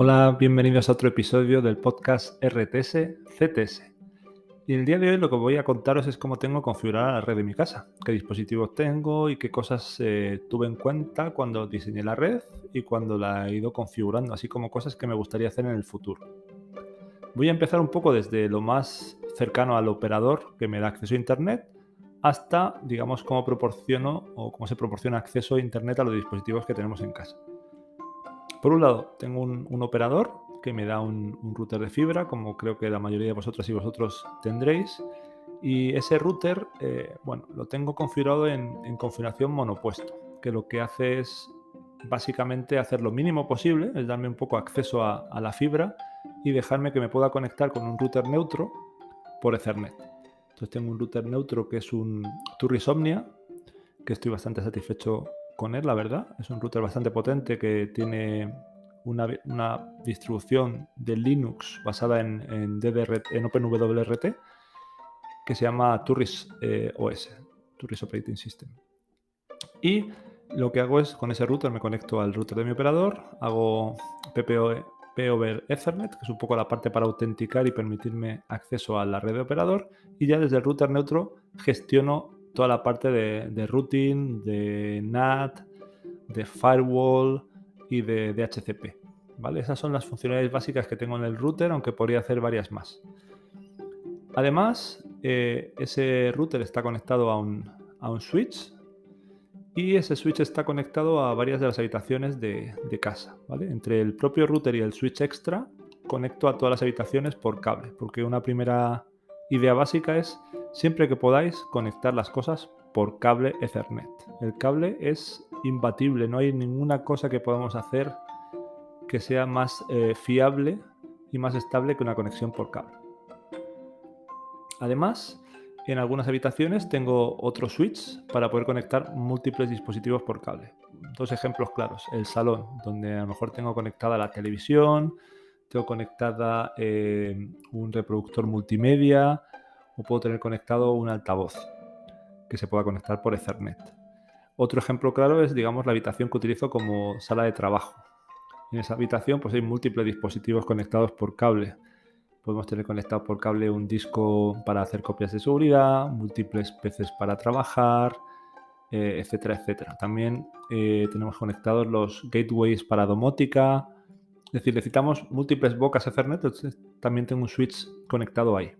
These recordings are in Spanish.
Hola, bienvenidos a otro episodio del podcast RTS CTS. Y el día de hoy lo que voy a contaros es cómo tengo configurada la red de mi casa, qué dispositivos tengo y qué cosas tuve en cuenta cuando diseñé la red y cuando la he ido configurando, así como cosas que me gustaría hacer en el futuro. Voy a empezar un poco desde lo más cercano al operador que me da acceso a Internet hasta, digamos, cómo proporciono o cómo se proporciona acceso a Internet a los dispositivos que tenemos en casa. Por un lado, tengo un operador que me da un router de fibra, como creo que la mayoría de vosotras y vosotros tendréis. Y ese router, lo tengo configurado en configuración monopuesto, que lo que hace es básicamente hacer lo mínimo posible, es darme un poco acceso a la fibra y dejarme que me pueda conectar con un router neutro por Ethernet. Entonces tengo un router neutro que es un Turris Omnia, que estoy bastante satisfecho con él, la verdad. Es un router bastante potente que tiene una distribución de Linux basada en OpenWRT, que se llama Turris OS, Turris Operating System. Y lo que hago es, con ese router me conecto al router de mi operador, hago P over Ethernet, que es un poco la parte para autenticar y permitirme acceso a la red de operador, y ya desde el router neutro gestiono toda la parte de routing, de NAT, de firewall y de DHCP. ¿Vale? Esas son las funcionalidades básicas que tengo en el router, aunque podría hacer varias más. Además, ese router está conectado a un switch, y ese switch está conectado a varias de las habitaciones de casa, ¿vale? Entre el propio router y el switch extra conecto a todas las habitaciones por cable, porque una primera idea básica es, siempre que podáis, conectar las cosas por cable Ethernet. El cable es imbatible, no hay ninguna cosa que podamos hacer que sea más fiable y más estable que una conexión por cable. Además, en algunas habitaciones tengo otro switch para poder conectar múltiples dispositivos por cable. Dos ejemplos claros. El salón, donde a lo mejor tengo conectada la televisión, tengo conectada un reproductor multimedia, o puedo tener conectado un altavoz que se pueda conectar por Ethernet. Otro ejemplo claro es, digamos, la habitación que utilizo como sala de trabajo. En esa habitación pues hay múltiples dispositivos conectados por cable. Podemos tener conectado por cable un disco para hacer copias de seguridad, múltiples PCs para trabajar, etcétera, etcétera. También tenemos conectados los gateways para domótica. Es decir, necesitamos múltiples bocas Ethernet, entonces también tengo un switch conectado ahí.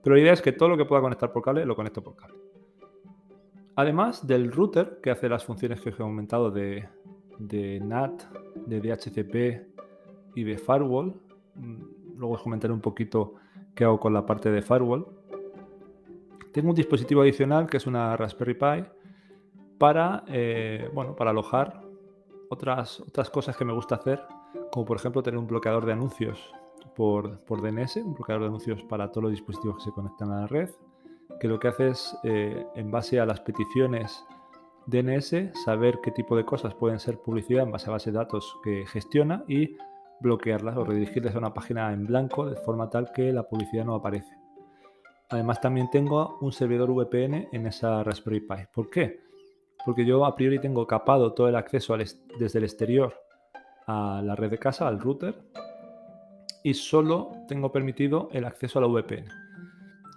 Pero la idea es que todo lo que pueda conectar por cable, lo conecto por cable. Además del router, que hace las funciones que os he comentado de NAT, de DHCP y de firewall, luego os comentaré un poquito qué hago con la parte de firewall. Tengo un dispositivo adicional que es una Raspberry Pi para alojar otras cosas que me gusta hacer, como por ejemplo tener un bloqueador de anuncios por DNS, un bloqueador de anuncios para todos los dispositivos que se conectan a la red, que lo que hace es, en base a las peticiones DNS, saber qué tipo de cosas pueden ser publicidad en base a base de datos que gestiona y bloquearlas o redirigirles a una página en blanco de forma tal que la publicidad no aparece. Además, también tengo un servidor VPN en esa Raspberry Pi. ¿Por qué? Porque yo a priori tengo capado todo el acceso desde el exterior a la red de casa, al router, y solo tengo permitido el acceso a la VPN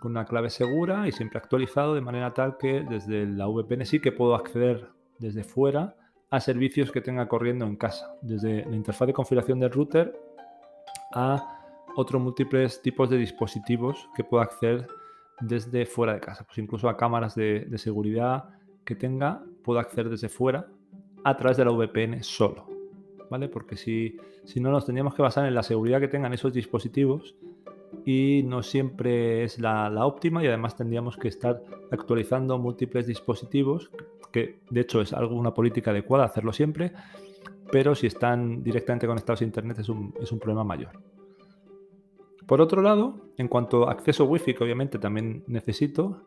con una clave segura y siempre actualizado, de manera tal que desde la VPN sí que puedo acceder desde fuera a servicios que tenga corriendo en casa, desde la interfaz de configuración del router a otros múltiples tipos de dispositivos que puedo acceder desde fuera de casa, pues incluso a cámaras de seguridad que tenga, puedo acceder desde fuera a través de la VPN solo, ¿vale? Porque si no, nos tendríamos que basar en la seguridad que tengan esos dispositivos, y no siempre es la óptima, y además tendríamos que estar actualizando múltiples dispositivos, que de hecho es una política adecuada hacerlo siempre, pero si están directamente conectados a Internet es un problema mayor. Por otro lado, en cuanto a acceso Wi-Fi, que obviamente también necesito,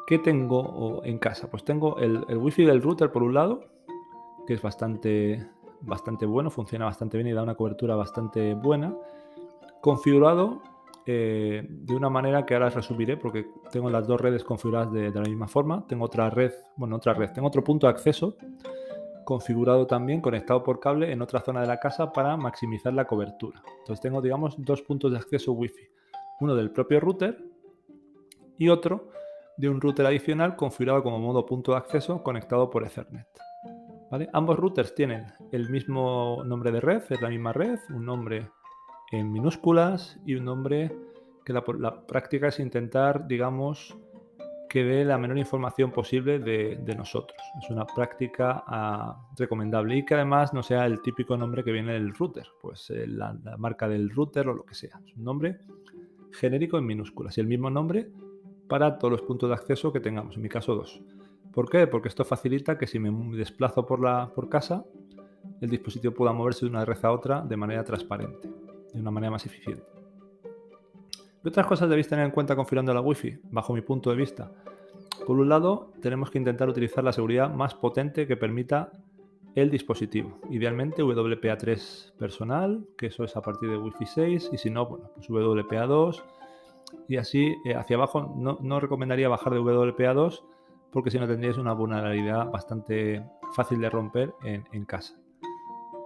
¿qué tengo en casa? Pues tengo el Wi-Fi del router por un lado, que es bastante bueno, funciona bastante bien y da una cobertura bastante buena, configurado de una manera que ahora os resumiré, porque tengo las dos redes configuradas de la misma forma. Tengo tengo otro punto de acceso configurado también, conectado por cable en otra zona de la casa para maximizar la cobertura. Entonces tengo, digamos, dos puntos de acceso Wi-Fi. Uno del propio router y otro de un router adicional configurado como modo punto de acceso conectado por Ethernet. ¿Vale? Ambos routers tienen el mismo nombre de red, es la misma red, un nombre en minúsculas y un nombre que la práctica es intentar, digamos, que dé la menor información posible de nosotros. Es una práctica recomendable y que además no sea el típico nombre que viene del router, pues la marca del router o lo que sea. Es un nombre genérico en minúsculas y el mismo nombre para todos los puntos de acceso que tengamos, en mi caso 2. ¿Por qué? Porque esto facilita que si me desplazo por casa, el dispositivo pueda moverse de una red a otra de manera transparente, de una manera más eficiente. ¿Qué otras cosas debéis tener en cuenta configurando la Wi-Fi, bajo mi punto de vista? Por un lado, tenemos que intentar utilizar la seguridad más potente que permita el dispositivo. Idealmente WPA3 personal, que eso es a partir de Wi-Fi 6, y si no, bueno, pues WPA2, y así hacia abajo. No recomendaría bajar de WPA2 porque si no tendríais una vulnerabilidad bastante fácil de romper en casa.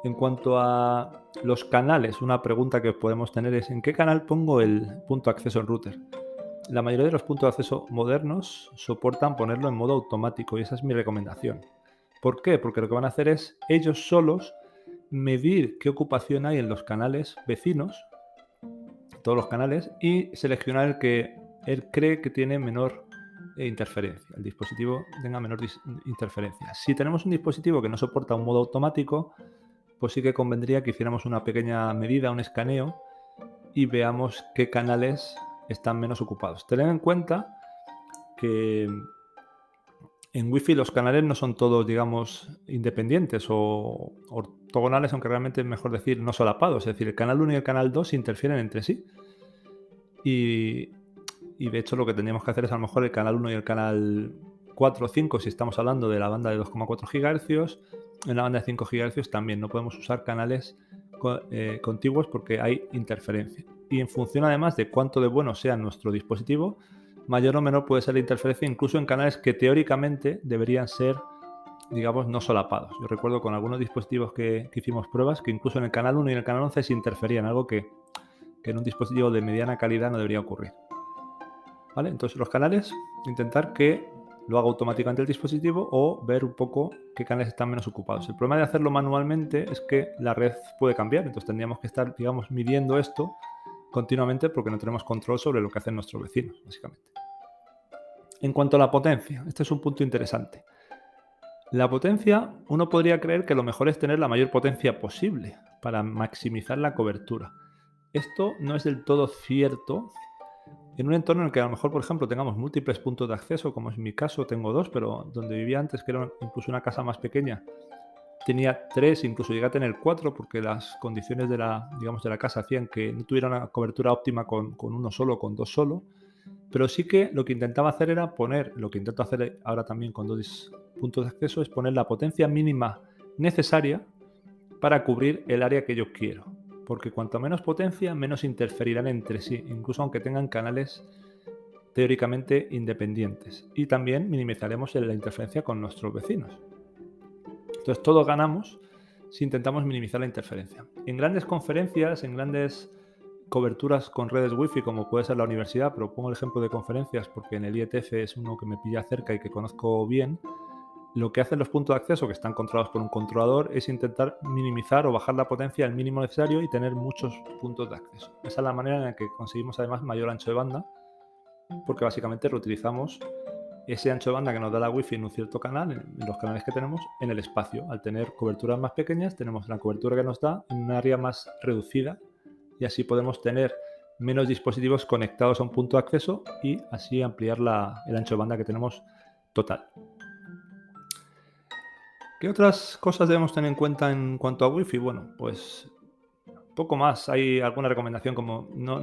En cuanto a los canales, una pregunta que podemos tener es ¿en qué canal pongo el punto de acceso en router? La mayoría de los puntos de acceso modernos soportan ponerlo en modo automático y esa es mi recomendación. ¿Por qué? Porque lo que van a hacer es ellos solos medir qué ocupación hay en los canales vecinos, todos los canales, y seleccionar el que él cree que tiene menor interferencia, el dispositivo tenga menor interferencia. Si tenemos un dispositivo que no soporta un modo automático, pues sí que convendría que hiciéramos una pequeña medida, un escaneo, y veamos qué canales están menos ocupados. Tened en cuenta que en Wi-Fi los canales no son todos, digamos, independientes o ortogonales, aunque realmente es mejor decir no solapados. Es decir, el canal 1 y el canal 2 interfieren entre sí. Y de hecho lo que tendríamos que hacer es a lo mejor el canal 1 y el canal 4 o 5 si estamos hablando de la banda de 2,4 GHz. En la banda de 5 GHz también no podemos usar canales contiguos porque hay interferencia. Y en función además de cuánto de bueno sea nuestro dispositivo, mayor o menor puede ser la interferencia incluso en canales que teóricamente deberían ser, digamos, no solapados. Yo recuerdo con algunos dispositivos que hicimos pruebas que incluso en el canal 1 y en el canal 11 se interferían, algo que en un dispositivo de mediana calidad no debería ocurrir. ¿Vale? Entonces los canales, intentar que lo haga automáticamente el dispositivo o ver un poco qué canales están menos ocupados. El problema de hacerlo manualmente es que la red puede cambiar, entonces tendríamos que estar, digamos, midiendo esto continuamente porque no tenemos control sobre lo que hacen nuestros vecinos, básicamente. En cuanto a la potencia, este es un punto interesante. La potencia, uno podría creer que lo mejor es tener la mayor potencia posible para maximizar la cobertura. Esto no es del todo cierto en un entorno en el que a lo mejor, por ejemplo, tengamos múltiples puntos de acceso, como es mi caso, tengo 2, pero donde vivía antes, que era incluso una casa más pequeña, tenía 3, incluso llegué a tener 4, porque las condiciones de la casa hacían que no tuviera una cobertura óptima con uno solo, con 2 solo. Pero sí que lo que intentaba hacer era poner, lo que intento hacer ahora también con 2 puntos de acceso, es poner la potencia mínima necesaria para cubrir el área que yo quiero. Porque cuanto menos potencia, menos interferirán entre sí, incluso aunque tengan canales teóricamente independientes. Y también minimizaremos la interferencia con nuestros vecinos. Entonces todos ganamos si intentamos minimizar la interferencia. En grandes conferencias, en grandes coberturas con redes Wi-Fi, como puede ser la universidad, pero pongo el ejemplo de conferencias porque en el IETF es uno que me pilla cerca y que conozco bien. Lo que hacen los puntos de acceso, que están controlados por un controlador, es intentar minimizar o bajar la potencia al mínimo necesario y tener muchos puntos de acceso. Esa es la manera en la que conseguimos además mayor ancho de banda, porque básicamente reutilizamos ese ancho de banda que nos da la Wi-Fi en un cierto canal, en los canales que tenemos, en el espacio. Al tener coberturas más pequeñas, tenemos la cobertura que nos da en un área más reducida y así podemos tener menos dispositivos conectados a un punto de acceso y así ampliar el ancho de banda que tenemos total. ¿Qué otras cosas debemos tener en cuenta en cuanto a Wi-Fi? Bueno, pues poco más. Hay alguna recomendación como no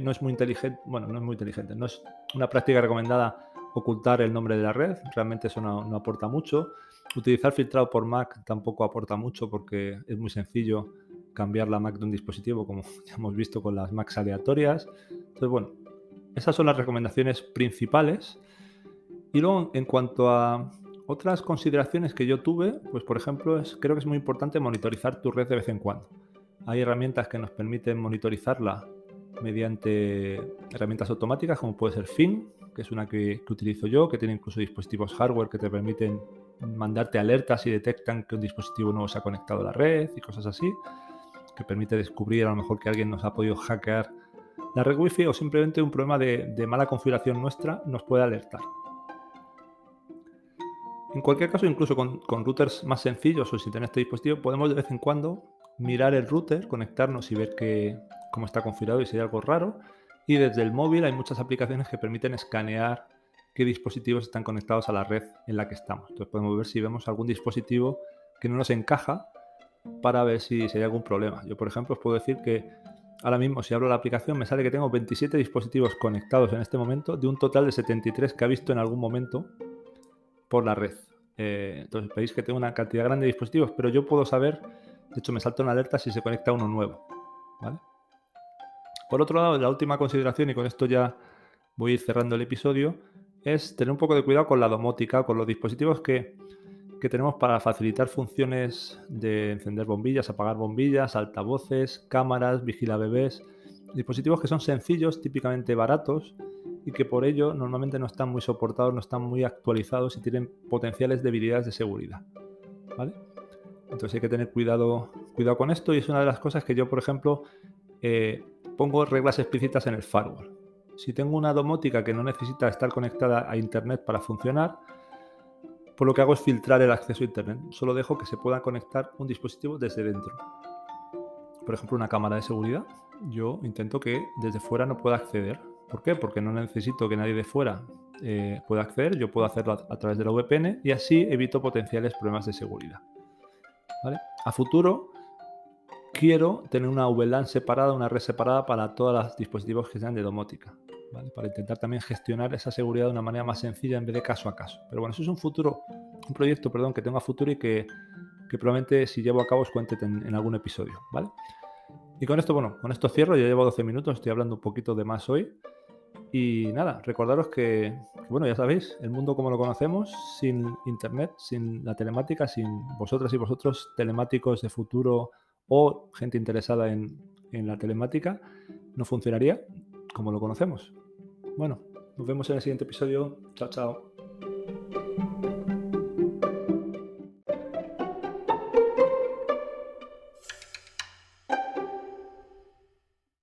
es muy inteligente, bueno, no es muy inteligente, no es una práctica recomendada ocultar el nombre de la red, realmente eso no aporta mucho. Utilizar filtrado por MAC tampoco aporta mucho porque es muy sencillo cambiar la MAC de un dispositivo, como ya hemos visto con las MACs aleatorias. Entonces, bueno, esas son las recomendaciones principales. Y luego, en cuanto a Otras consideraciones que yo tuve, pues por ejemplo, creo que es muy importante monitorizar tu red de vez en cuando. Hay herramientas que nos permiten monitorizarla mediante herramientas automáticas, como puede ser Fin, que es una que utilizo yo, que tiene incluso dispositivos hardware que te permiten mandarte alertas si detectan que un dispositivo nuevo se ha conectado a la red y cosas así, que permite descubrir a lo mejor que alguien nos ha podido hackear la red Wi-Fi o simplemente un problema de mala configuración nuestra nos puede alertar. En cualquier caso, incluso con routers más sencillos o sin tener este dispositivo, podemos de vez en cuando mirar el router, conectarnos y ver cómo está configurado y si hay algo raro. Y desde el móvil hay muchas aplicaciones que permiten escanear qué dispositivos están conectados a la red en la que estamos. Entonces podemos ver si vemos algún dispositivo que no nos encaja para ver si hay algún problema. Yo, por ejemplo, os puedo decir que ahora mismo, si abro la aplicación, me sale que tengo 27 dispositivos conectados en este momento, de un total de 73 que ha visto en algún momento por la red. Entonces veis que tengo una cantidad grande de dispositivos, pero yo puedo saber, de hecho me salta una alerta si se conecta uno nuevo, ¿vale? Por otro lado, la última consideración, y con esto ya voy a ir cerrando el episodio, es tener un poco de cuidado con la domótica, con los dispositivos que tenemos para facilitar funciones de encender bombillas, apagar bombillas, altavoces, cámaras, vigilabebés, dispositivos que son sencillos, típicamente baratos, y que por ello normalmente no están muy soportados, no están muy actualizados y tienen potenciales debilidades de seguridad, ¿vale? Entonces hay que tener cuidado con esto, y es una de las cosas que yo, por ejemplo, pongo reglas explícitas en el firewall. Si tengo una domótica que no necesita estar conectada a internet para funcionar, pues lo que hago es filtrar el acceso a internet. Solo dejo que se pueda conectar un dispositivo desde dentro. Por ejemplo, una cámara de seguridad, yo intento que desde fuera no pueda acceder. ¿Por qué? Porque no necesito que nadie de fuera pueda acceder, yo puedo hacerlo a través de la VPN y así evito potenciales problemas de seguridad, ¿vale? A futuro quiero tener una VLAN separada, una red separada para todos los dispositivos que sean de domótica, ¿vale? Para intentar también gestionar esa seguridad de una manera más sencilla en vez de caso a caso. Pero bueno, eso es un proyecto, que tengo a futuro y que probablemente si llevo a cabo os cuente en algún episodio, ¿vale? Y con esto, bueno, con esto cierro, ya llevo 12 minutos, estoy hablando un poquito de más hoy. Y nada, recordaros bueno, ya sabéis, el mundo como lo conocemos, sin internet, sin la telemática, sin vosotras y vosotros telemáticos de futuro o gente interesada en la telemática, no funcionaría como lo conocemos. Bueno, nos vemos en el siguiente episodio. Chao, chao.